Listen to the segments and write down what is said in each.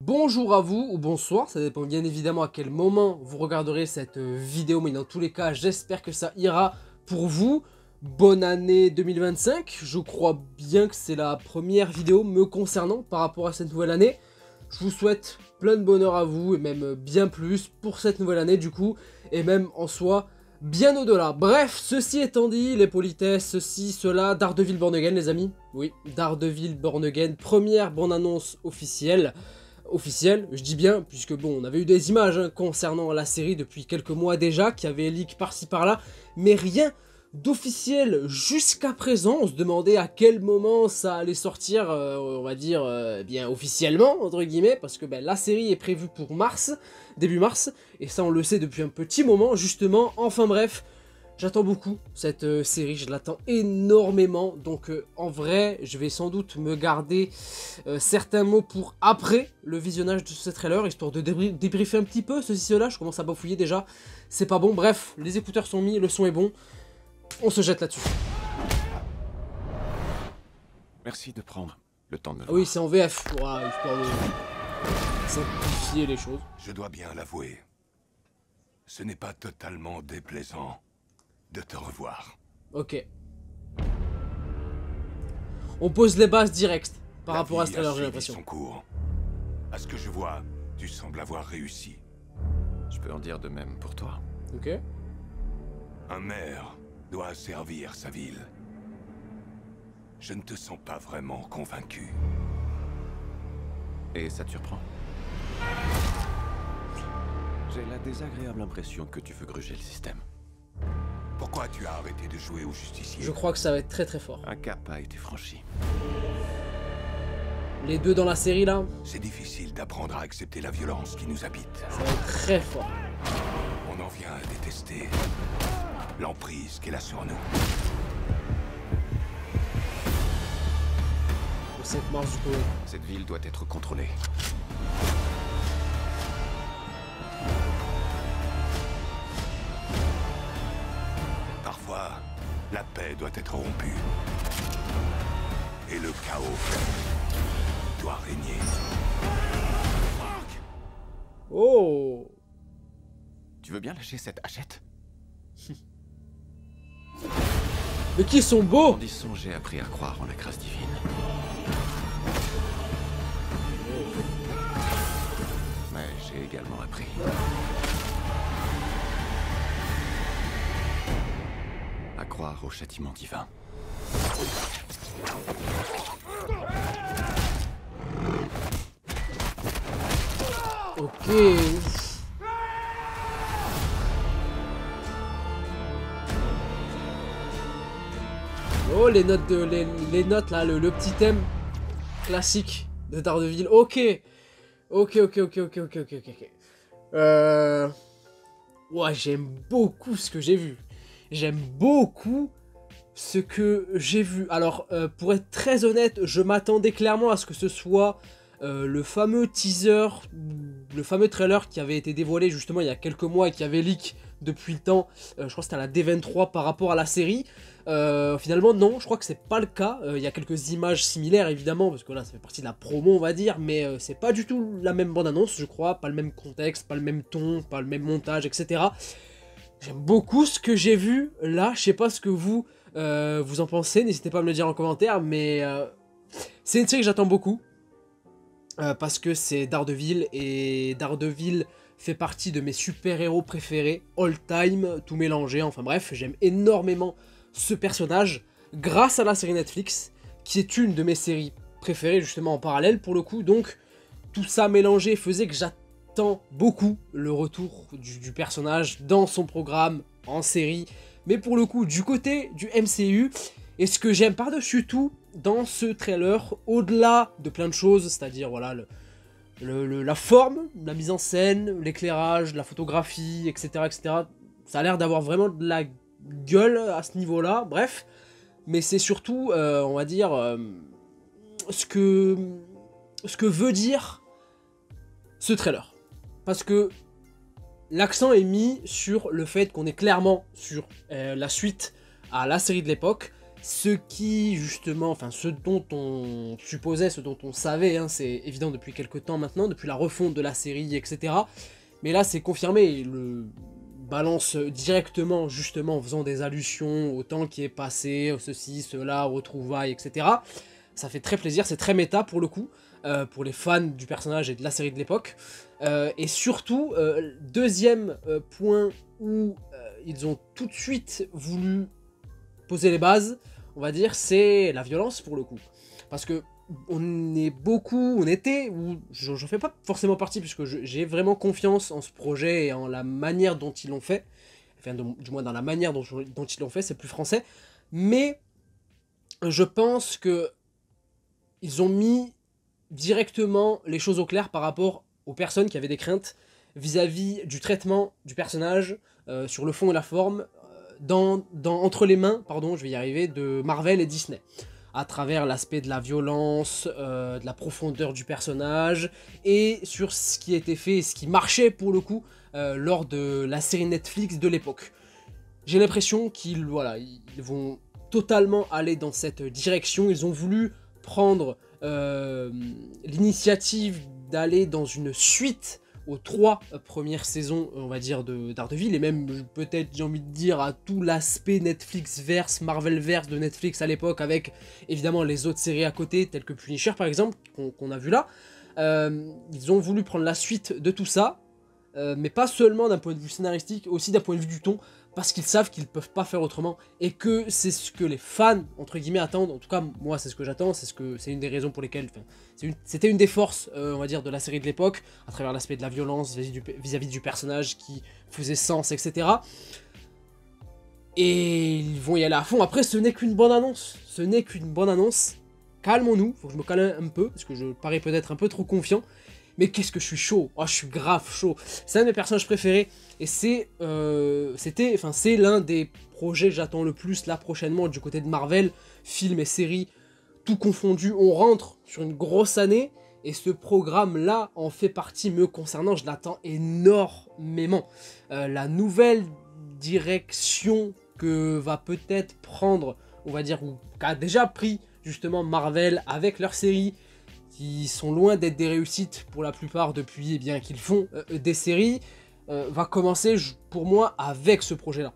Bonjour à vous ou bonsoir, ça dépend bien évidemment à quel moment vous regarderez cette vidéo, mais dans tous les cas, j'espère que ça ira pour vous. Bonne année 2025, je crois bien que c'est la première vidéo me concernant par rapport à cette nouvelle année. Je vous souhaite plein de bonheur à vous et même bien plus pour cette nouvelle année du coup, et même en soi, bien au-delà. Bref, ceci étant dit, les politesses, ceci, cela, Daredevil Born Again les amis. Oui, Daredevil Born Again, première bande-annonce officielle, je dis bien, puisque bon, on avait eu des images concernant la série depuis quelques mois déjà, qui avaient leak par-ci par-là, mais rien d'officiel jusqu'à présent. On se demandait à quel moment ça allait sortir, on va dire, bien officiellement, entre guillemets, parce que ben, la série est prévue pour mars, début mars, et ça on le sait depuis un petit moment, justement. Enfin bref, j'attends beaucoup cette série, je l'attends énormément, donc en vrai, je vais sans doute me garder certains mots pour après le visionnage de ce trailer, histoire de débriefer un petit peu ceci-cela. Je commence à bafouiller déjà, c'est pas bon. Bref, les écouteurs sont mis, le son est bon, on se jette là-dessus. Merci de prendre le temps de me voir. Ah oui, c'est en VF, voilà, histoire de simplifier les choses. Je dois bien l'avouer, ce n'est pas totalement déplaisant de te revoir. Ok. On pose les bases directes par La rapport à ce vie trailer, a j'ai suivi l'impression. son cours. À ce que je vois, tu sembles avoir réussi. Je peux en dire de même pour toi. Ok. Un maire doit servir sa ville. Je ne te sens pas vraiment convaincu. Et ça te surprend? J'ai la désagréable impression que tu veux gruger le système. Pourquoi tu as arrêté de jouer au justicier? Je crois que ça va être très très fort. Un cap a été franchi. Les deux dans la série là, C'est difficile d'apprendre à accepter la violence qui nous habite. ça va être très fort. On en vient à détester l'emprise qu'elle a sur nous. Le 5 mars du coup. Cette ville doit être contrôlée. Parfois, la paix doit être rompue. Et le chaos doit régner. Oh! Tu veux bien lâcher cette hachette? Mais qui sont beaux! En disant, j'ai appris à croire en la grâce divine. Mais j'ai également appris à croire au châtiment divin. Ok. Oh, les notes de les notes là, le petit thème classique de Daredevil. Ok. Ok. Ouais, j'aime beaucoup ce que j'ai vu. J'aime beaucoup ce que j'ai vu. Alors, pour être très honnête, je m'attendais clairement à ce que ce soit le fameux teaser, le fameux trailer qui avait été dévoilé justement il y a quelques mois et qui avait leak depuis le temps. Je crois que c'était à la D23 par rapport à la série. Finalement, non, je crois que c'est pas le cas. Il y a quelques images similaires évidemment, parce que là ça fait partie de la promo, on va dire, mais c'est pas du tout la même bande-annonce, je crois. Pas le même contexte, pas le même ton, pas le même montage, etc. J'aime beaucoup ce que j'ai vu là. Je sais pas ce que vous en pensez, n'hésitez pas à me le dire en commentaire, mais c'est une série que j'attends beaucoup. Parce que c'est Daredevil, et Daredevil fait partie de mes super-héros préférés, all time, tout mélangé, enfin bref, j'aime énormément ce personnage, grâce à la série Netflix, qui est une de mes séries préférées, justement en parallèle pour le coup, donc tout ça mélangé faisait que j'attends beaucoup le retour du personnage dans son programme, en série, mais pour le coup, du côté du MCU, et ce que j'aime par-dessus tout, dans ce trailer, au-delà de plein de choses, c'est-à-dire voilà la forme, la mise en scène, l'éclairage, la photographie, etc., etc. Ça a l'air d'avoir vraiment de la gueule à ce niveau-là, bref. Mais c'est surtout, on va dire, ce que veut dire ce trailer. Parce que l'accent est mis sur le fait qu'on est clairement sur la suite à la série de l'époque. Ce qui, justement, enfin ce dont on supposait, ce dont on savait, hein, c'est évident depuis quelques temps maintenant, depuis la refonte de la série, etc. Mais là, c'est confirmé, il le balance directement, justement, en faisant des allusions au temps qui est passé, ceci, cela, aux retrouvailles, etc. Ça fait très plaisir, c'est très méta pour le coup, pour les fans du personnage et de la série de l'époque. Et surtout, deuxième point où ils ont tout de suite voulu poser les bases, on va dire, c'est la violence pour le coup. Parce que on était, ou je fais pas forcément partie, puisque j'ai vraiment confiance en ce projet et en la manière dont ils l'ont fait. Enfin, du moins dans la manière dont ils l'ont fait, c'est plus français. Mais je pense que ils ont mis directement les choses au clair par rapport aux personnes qui avaient des craintes vis-à-vis du traitement du personnage, sur le fond et la forme, entre les mains, pardon, je vais y arriver, de Marvel et Disney, à travers l'aspect de la violence, de la profondeur du personnage, et sur ce qui était fait et ce qui marchait pour le coup lors de la série Netflix de l'époque. J'ai l'impression qu'ils vont totalement aller dans cette direction. Ils ont voulu prendre l'initiative d'aller dans une suite aux 3 premières saisons, on va dire, de Daredevil, et même peut-être, j'ai envie de dire, à tout l'aspect Netflix-verse, Marvel-verse de Netflix à l'époque, avec évidemment les autres séries à côté, telles que Punisher par exemple, qu'on a vu là. Ils ont voulu prendre la suite de tout ça, mais pas seulement d'un point de vue scénaristique, aussi d'un point de vue du ton, parce qu'ils savent qu'ils peuvent pas faire autrement, et que c'est ce que les fans, entre guillemets, attendent. En tout cas, moi, c'est ce que j'attends, c'est une des raisons pour lesquelles, c'était une des forces, on va dire, de la série de l'époque, à travers l'aspect de la violence vis-à-vis du personnage qui faisait sens, etc. Et ils vont y aller à fond. Après, ce n'est qu'une bonne annonce, calmons-nous, faut que je me calme un peu, parce que je parais peut-être un peu trop confiant. Mais qu'est-ce que je suis chaud, oh, je suis grave chaud. C'est un de mes personnages préférés, et c'est l'un des projets que j'attends le plus là prochainement du côté de Marvel, films et séries, tout confondu. On rentre sur une grosse année, et ce programme-là en fait partie me concernant, je l'attends énormément. La nouvelle direction que va peut-être prendre, on va dire, ou qu'a déjà pris justement Marvel avec leur série, qui sont loin d'être des réussites pour la plupart depuis qu'ils font des séries, va commencer pour moi avec ce projet-là.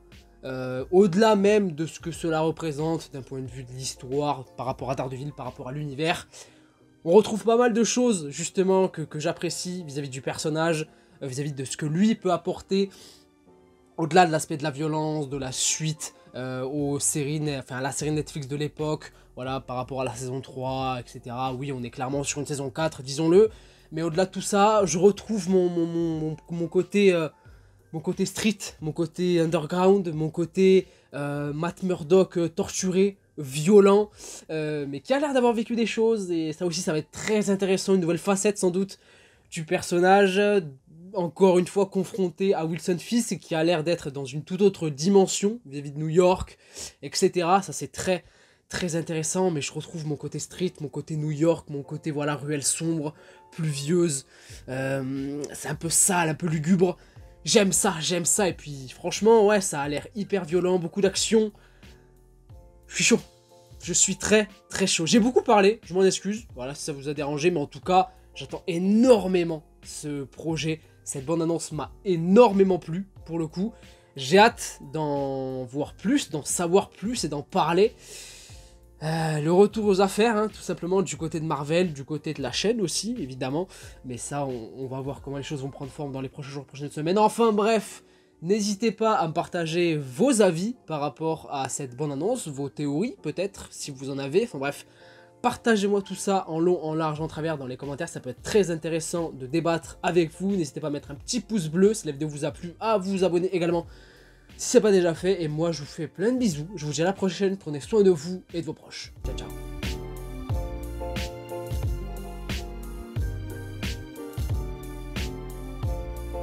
Au-delà même de ce que cela représente d'un point de vue de l'histoire, par rapport à Daredevil, par rapport à l'univers, on retrouve pas mal de choses justement que j'apprécie vis-à-vis du personnage, vis-à-vis de ce que lui peut apporter, au-delà de l'aspect de la violence, de la suite aux séries, à la série Netflix de l'époque, voilà, par rapport à la saison 3, etc. Oui, on est clairement sur une saison 4, disons-le, mais au-delà de tout ça, je retrouve mon côté street, mon côté underground, mon côté Matt Murdock torturé, violent, mais qui a l'air d'avoir vécu des choses, et ça aussi ça va être très intéressant, une nouvelle facette sans doute du personnage, encore une fois confronté à Wilson Fisk, qui a l'air d'être dans une toute autre dimension vis-à-vis de New York, etc. Ça c'est très très intéressant, mais je retrouve mon côté street, mon côté New York, mon côté voilà ruelle sombre, pluvieuse, c'est un peu sale, un peu lugubre. J'aime ça, et puis franchement ouais, ça a l'air hyper violent, beaucoup d'action. Je suis chaud, je suis très très chaud. J'ai beaucoup parlé, je m'en excuse, voilà si ça vous a dérangé, mais en tout cas j'attends énormément ce projet. Cette bande-annonce m'a énormément plu pour le coup. J'ai hâte d'en voir plus, d'en savoir plus et d'en parler. Le retour aux affaires, hein, tout simplement, du côté de Marvel, du côté de la chaîne aussi, évidemment. Mais ça, on va voir comment les choses vont prendre forme dans les prochains jours, prochaines semaines. Enfin bref, n'hésitez pas à me partager vos avis par rapport à cette bande-annonce, vos théories peut-être, si vous en avez. Enfin bref, partagez-moi tout ça en long, en large, en travers dans les commentaires. Ça peut être très intéressant de débattre avec vous. N'hésitez pas à mettre un petit pouce bleu si la vidéo vous a plu, à vous abonner également si ce n'est pas déjà fait, et moi je vous fais plein de bisous, je vous dis à la prochaine, prenez soin de vous et de vos proches. Ciao ciao.